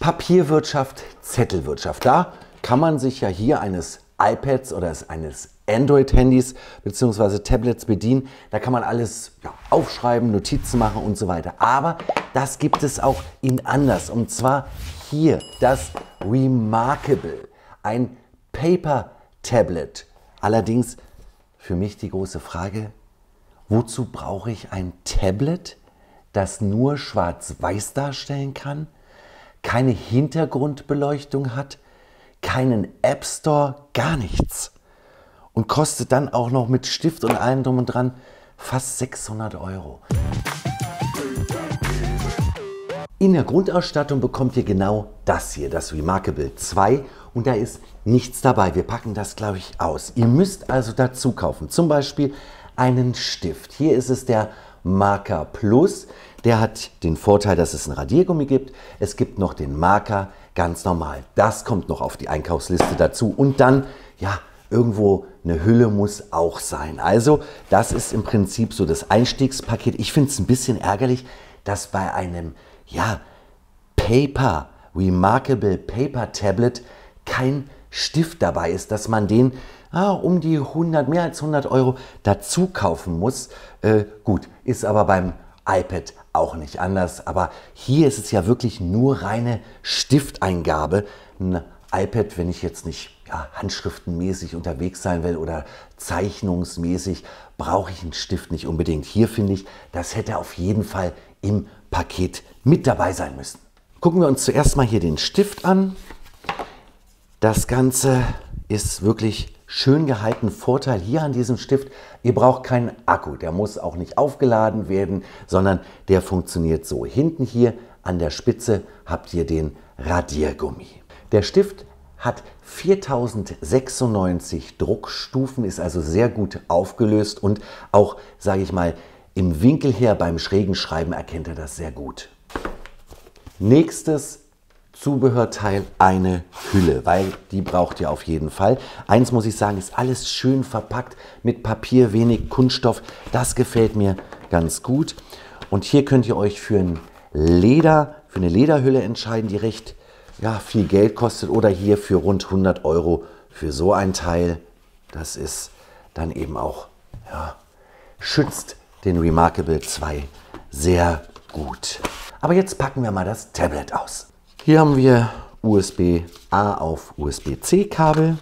Papierwirtschaft, Zettelwirtschaft. Da kann man sich ja hier eines iPads oder eines Android-Handys bzw. Tablets bedienen. Da kann man alles aufschreiben, Notizen machen und so weiter. Aber das gibt es auch in anders. Und zwar hier das Remarkable, ein Paper-Tablet. Allerdings für mich die große Frage, wozu brauche ich ein Tablet, das nur schwarz-weiß darstellen kann, keine Hintergrundbeleuchtung hat, keinen App Store, gar nichts und kostet dann auch noch mit Stift und allem drum und dran fast 600 €. In der Grundausstattung bekommt ihr genau das hier, das Remarkable 2, und da ist nichts dabei. Wir packen das, glaube ich, aus. Ihr müsst also dazu kaufen, zum Beispiel einen Stift. Hier ist es der Marker Plus. Der hat den Vorteil, dass es ein Radiergummi gibt. Es gibt noch den Marker ganz normal. Das kommt noch auf die Einkaufsliste dazu. Und dann, ja, irgendwo eine Hülle muss auch sein. Also das ist im Prinzip so das Einstiegspaket. Ich finde es ein bisschen ärgerlich, dass bei einem Remarkable Paper Tablet kein Stift dabei ist, dass man den um die mehr als 100 € dazu kaufen muss. Gut, ist aber beim iPad auch nicht anders. Aber hier ist es ja wirklich nur reine Stifteingabe. Ein iPad, wenn ich jetzt nicht handschriftenmäßig unterwegs sein will oder zeichnungsmäßig, brauche ich einen Stift nicht unbedingt. Hier finde ich, das hätte auf jeden Fall im Paket mit dabei sein müssen. Gucken wir uns zuerst mal hier den Stift an. Das Ganze ist wirklich schön gehalten. Vorteil hier an diesem Stift, ihr braucht keinen Akku. Der muss auch nicht aufgeladen werden, sondern der funktioniert so. Hinten hier an der Spitze habt ihr den Radiergummi. Der Stift hat 4096 Druckstufen, ist also sehr gut aufgelöst und auch, sage ich mal, im Winkel her beim schrägen Schreiben erkennt er das sehr gut. Nächstes Zubehörteil, eine Hülle, weil die braucht ihr auf jeden Fall. Eins muss ich sagen, ist alles schön verpackt mit Papier, wenig Kunststoff. Das gefällt mir ganz gut. Und hier könnt ihr euch für eine Lederhülle entscheiden, die recht viel Geld kostet, oder hier für rund 100 € für so ein Teil. Das ist dann eben auch, schützt den Remarkable 2 sehr gut. Aber jetzt packen wir mal das Tablet aus. Hier haben wir USB-A auf USB-C Kabel.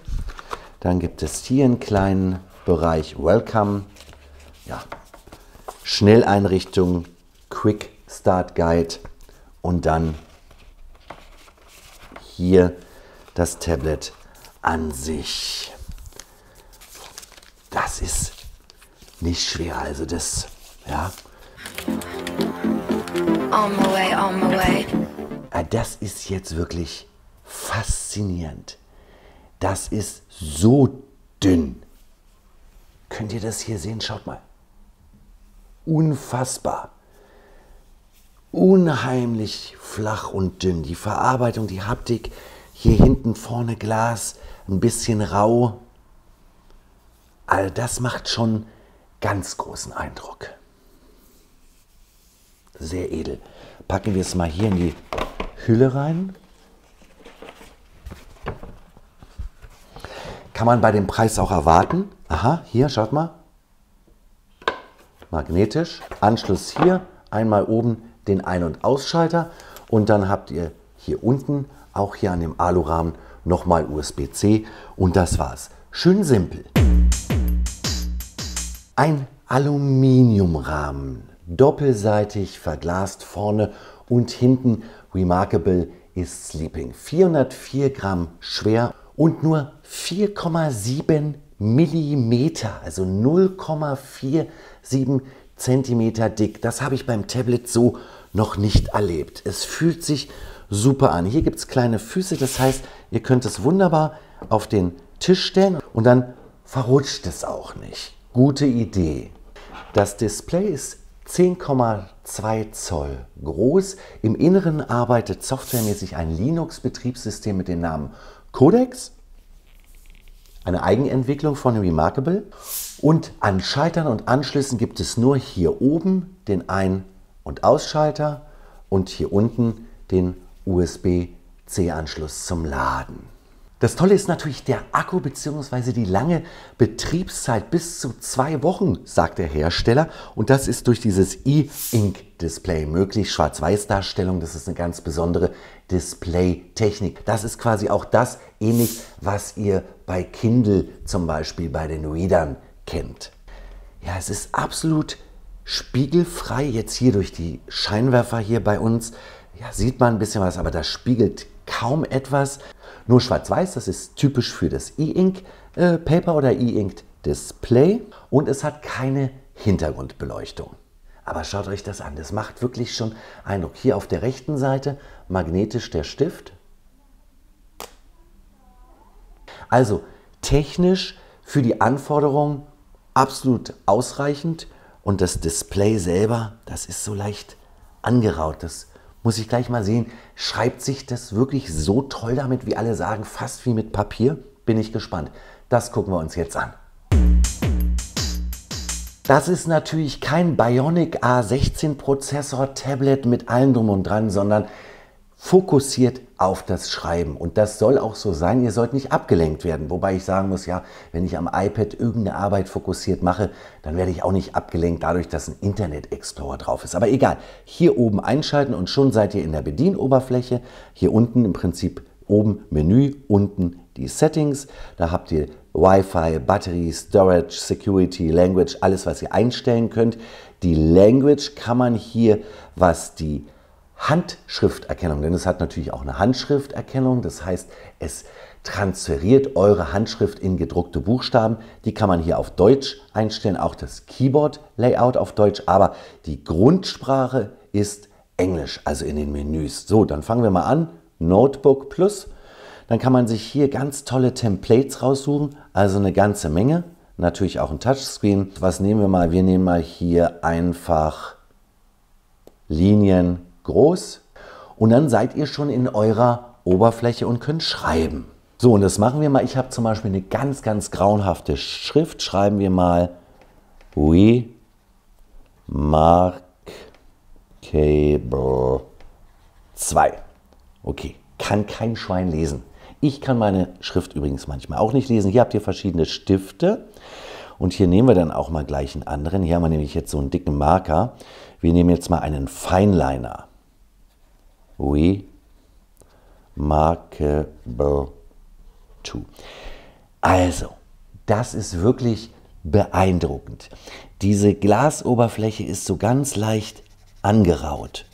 Dann gibt es hier einen kleinen Bereich Welcome, Schnelleinrichtung, Quick Start Guide und dann hier das Tablet an sich. Das ist nicht schwer, also das, On my way, on my way. Das ist jetzt wirklich faszinierend. Das ist so dünn. Könnt ihr das hier sehen? Schaut mal. Unfassbar. Unheimlich flach und dünn. Die Verarbeitung, die Haptik, hier hinten vorne Glas, ein bisschen rau. Also das macht schon ganz großen Eindruck. Sehr edel. Packen wir es mal hier in die Hülle rein. Kann man bei dem Preis auch erwarten. Aha, hier, schaut mal. Magnetisch. Anschluss hier. Einmal oben den Ein- und Ausschalter. Und dann habt ihr hier unten, auch hier an dem Alurahmen, nochmal USB-C. Und das war's. Schön simpel. Ein Aluminiumrahmen. Doppelseitig verglast vorne und hinten. Remarkable ist Sleeping. 404 Gramm schwer und nur 4,7 Millimeter, also 0,47 Zentimeter dick. Das habe ich beim Tablet so noch nicht erlebt. Es fühlt sich super an. Hier gibt es kleine Füße, das heißt, ihr könnt es wunderbar auf den Tisch stellen und dann verrutscht es auch nicht. Gute Idee. Das Display ist 10,2 Zoll groß. Im Inneren arbeitet softwaremäßig ein Linux-Betriebssystem mit dem Namen Codex. Eine Eigenentwicklung von Remarkable. Und an Schaltern und Anschlüssen gibt es nur hier oben den Ein- und Ausschalter und hier unten den USB C-Anschluss zum Laden. Das Tolle ist natürlich der Akku bzw. die lange Betriebszeit, bis zu 2 Wochen, sagt der Hersteller. Und das ist durch dieses E-Ink-Display möglich. Schwarz-Weiß-Darstellung, das ist eine ganz besondere Display-Technik. Das ist quasi auch das, ähnlich was ihr bei Kindle zum Beispiel bei den Readern kennt. Ja, es ist absolut spiegelfrei. Jetzt hier durch die Scheinwerfer hier bei uns, ja, sieht man ein bisschen was, aber das spiegelt kaum etwas. Nur schwarz-weiß, das ist typisch für das E-Ink Paper oder E-Ink Display und es hat keine Hintergrundbeleuchtung. Aber schaut euch das an, das macht wirklich schon Eindruck. Hier auf der rechten Seite magnetisch der Stift. Also technisch für die Anforderungen absolut ausreichend und das Display selber, das ist so leicht angeraut. Das muss ich gleich mal sehen. Schreibt sich das wirklich so toll damit, wie alle sagen, fast wie mit Papier? Bin ich gespannt. Das gucken wir uns jetzt an. Das ist natürlich kein Bionic A16 Prozessor Tablet mit allem drum und dran, sondern fokussiert auf das Schreiben. Und das soll auch so sein. Ihr sollt nicht abgelenkt werden. Wobei ich sagen muss, ja, wenn ich am iPad irgendeine Arbeit fokussiert mache, dann werde ich auch nicht abgelenkt dadurch, dass ein Internet Explorer drauf ist. Aber egal, hier oben einschalten und schon seid ihr in der Bedienoberfläche. Hier unten im Prinzip oben Menü, unten die Settings. Da habt ihr Wi-Fi, Batterie, Storage, Security, Language, alles was ihr einstellen könnt. Die Language kann man hier, was die Handschrifterkennung, denn es hat natürlich auch eine Handschrifterkennung, das heißt, es transferiert eure Handschrift in gedruckte Buchstaben. Die kann man hier auf Deutsch einstellen, auch das Keyboard-Layout auf Deutsch, aber die Grundsprache ist Englisch, also in den Menüs. So, dann fangen wir mal an, Notebook Plus. Dann kann man sich hier ganz tolle Templates raussuchen, also eine ganze Menge. Natürlich auch ein Touchscreen. Was nehmen wir mal? Wir nehmen mal hier einfach Linien groß und dann seid ihr schon in eurer Oberfläche und könnt schreiben. So, und das machen wir mal. Ich habe zum Beispiel eine ganz, ganz grauenhafte Schrift. Schreiben wir mal Remarkable 2. Okay, kann kein Schwein lesen. Ich kann meine Schrift übrigens manchmal auch nicht lesen. Hier habt ihr verschiedene Stifte und hier nehmen wir dann auch mal gleich einen anderen. Hier haben wir nämlich jetzt so einen dicken Marker. Wir nehmen jetzt mal einen Fineliner. Remarkable 2. Also, das ist wirklich beeindruckend. Diese Glasoberfläche ist so ganz leicht angeraut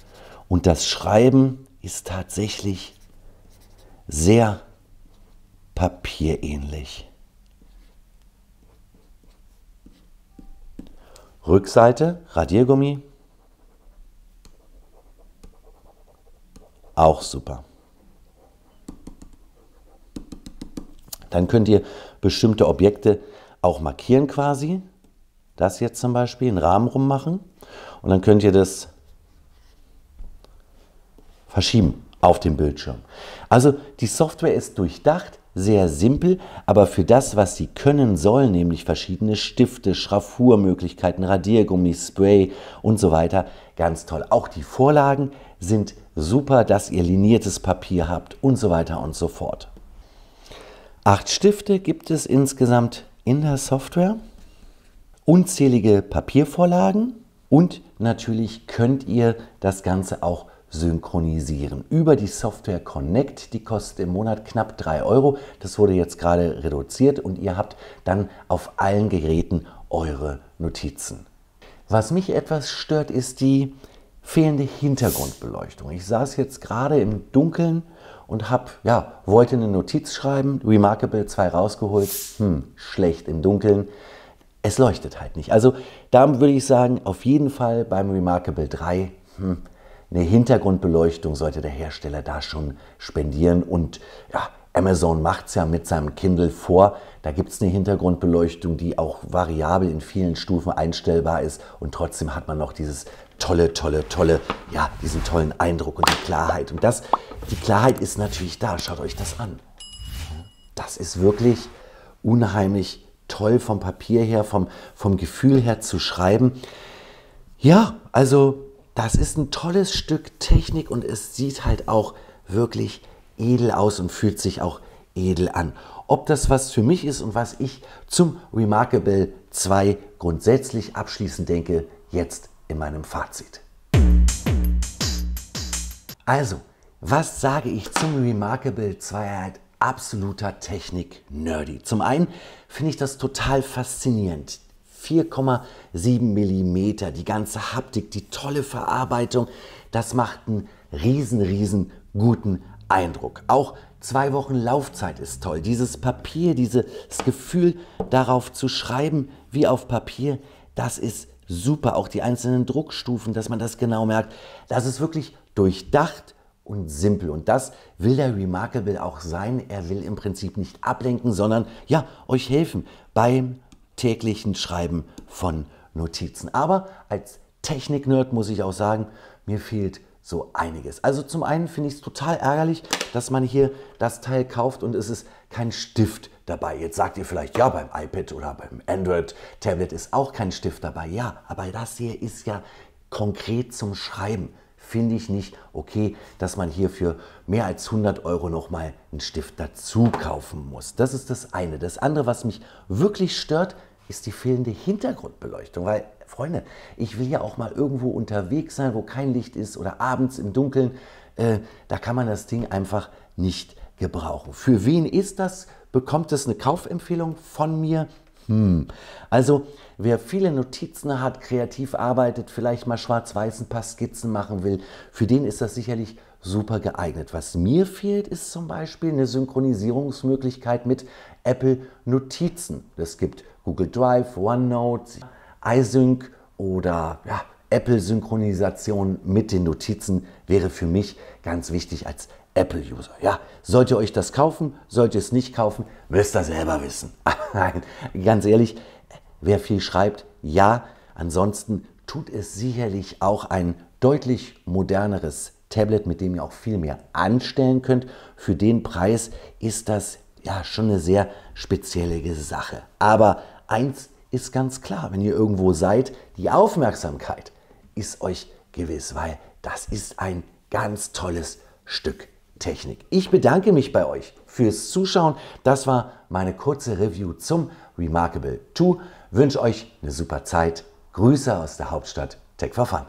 und das Schreiben ist tatsächlich sehr papierähnlich. Rückseite, Radiergummi. Auch super. Dann könnt ihr bestimmte Objekte auch markieren quasi. Das jetzt zum Beispiel, einen Rahmen rummachen. Und dann könnt ihr das verschieben auf dem Bildschirm. Also die Software ist durchdacht, sehr simpel, aber für das, was sie können soll, nämlich verschiedene Stifte, Schraffurmöglichkeiten, Radiergummi, Spray und so weiter, ganz toll. Auch die Vorlagen sind super, dass ihr liniertes Papier habt und so weiter und so fort. 8 Stifte gibt es insgesamt in der Software, unzählige Papiervorlagen und natürlich könnt ihr das Ganze auch synchronisieren über die Software Connect. Die kostet im Monat knapp 3 Euro. Das wurde jetzt gerade reduziert und ihr habt dann auf allen Geräten eure Notizen. Was mich etwas stört, ist die fehlende Hintergrundbeleuchtung. Ich saß jetzt gerade im Dunkeln und wollte eine Notiz schreiben, Remarkable 2 rausgeholt, schlecht im Dunkeln. Es leuchtet halt nicht. Also da würde ich sagen, auf jeden Fall beim Remarkable 3, eine Hintergrundbeleuchtung sollte der Hersteller da schon spendieren. Und ja, Amazon macht es ja mit seinem Kindle vor. Da gibt es eine Hintergrundbeleuchtung, die auch variabel in vielen Stufen einstellbar ist. Und trotzdem hat man noch dieses diesen tollen Eindruck und die Klarheit. Und die Klarheit ist natürlich da. Schaut euch das an. Das ist wirklich unheimlich toll vom Papier her, vom Gefühl her zu schreiben. Ja, also das ist ein tolles Stück Technik und es sieht halt auch wirklich edel aus und fühlt sich auch edel an. Ob das was für mich ist und was ich zum Remarkable 2 grundsätzlich abschließend denke, jetzt in meinem Fazit. Also, was sage ich zum Remarkable 2? Halt absoluter Technik-Nerdy. Zum einen finde ich das total faszinierend. 4,7 mm, die ganze Haptik, die tolle Verarbeitung, das macht einen riesen guten Eindruck. Auch 2 Wochen Laufzeit ist toll. Dieses Papier, dieses Gefühl darauf zu schreiben wie auf Papier, das ist super. Auch die einzelnen Druckstufen, dass man das genau merkt, das ist wirklich durchdacht und simpel. Und das will der Remarkable auch sein. Er will im Prinzip nicht ablenken, sondern ja, euch helfen beim täglichen Schreiben von Notizen. Aber als Technik-Nerd muss ich auch sagen, mir fehlt so einiges. Also zum einen finde ich es total ärgerlich, dass man hier das Teil kauft und es ist kein Stift dabei. Jetzt sagt ihr vielleicht, ja, beim iPad oder beim Android-Tablet ist auch kein Stift dabei. Ja, aber das hier ist ja konkret zum Schreiben. Finde ich nicht okay, dass man hier für mehr als 100 € nochmal einen Stift dazu kaufen muss. Das ist das eine. Das andere, was mich wirklich stört, ist die fehlende Hintergrundbeleuchtung. Weil, Freunde, ich will ja auch mal irgendwo unterwegs sein, wo kein Licht ist oder abends im Dunkeln. Da kann man das Ding einfach nicht gebrauchen. Für wen ist das? Bekommt es eine Kaufempfehlung von mir? Also, wer viele Notizen hat, kreativ arbeitet, vielleicht mal schwarz-weiß ein paar Skizzen machen will, für den ist das sicherlich super geeignet. Was mir fehlt, ist zum Beispiel eine Synchronisierungsmöglichkeit mit Apple Notizen. Es gibt Google Drive, OneNote, iSync oder ja, Apple-Synchronisation mit den Notizen wäre für mich ganz wichtig als Apple-User. Ja, sollt ihr euch das kaufen, sollt ihr es nicht kaufen, müsst ihr selber wissen. Nein, ganz ehrlich, wer viel schreibt, ja. Ansonsten tut es sicherlich auch ein deutlich moderneres Tablet, mit dem ihr auch viel mehr anstellen könnt. Für den Preis ist das ja schon eine sehr spezielle Sache. Aber eins ist ganz klar, wenn ihr irgendwo seid, die Aufmerksamkeit ist euch gewiss, weil das ist ein ganz tolles Stück Technik. Ich bedanke mich bei euch fürs Zuschauen. Das war meine kurze Review zum Remarkable 2. Wünsche euch eine super Zeit. Grüße aus der Hauptstadt Tech4Fun.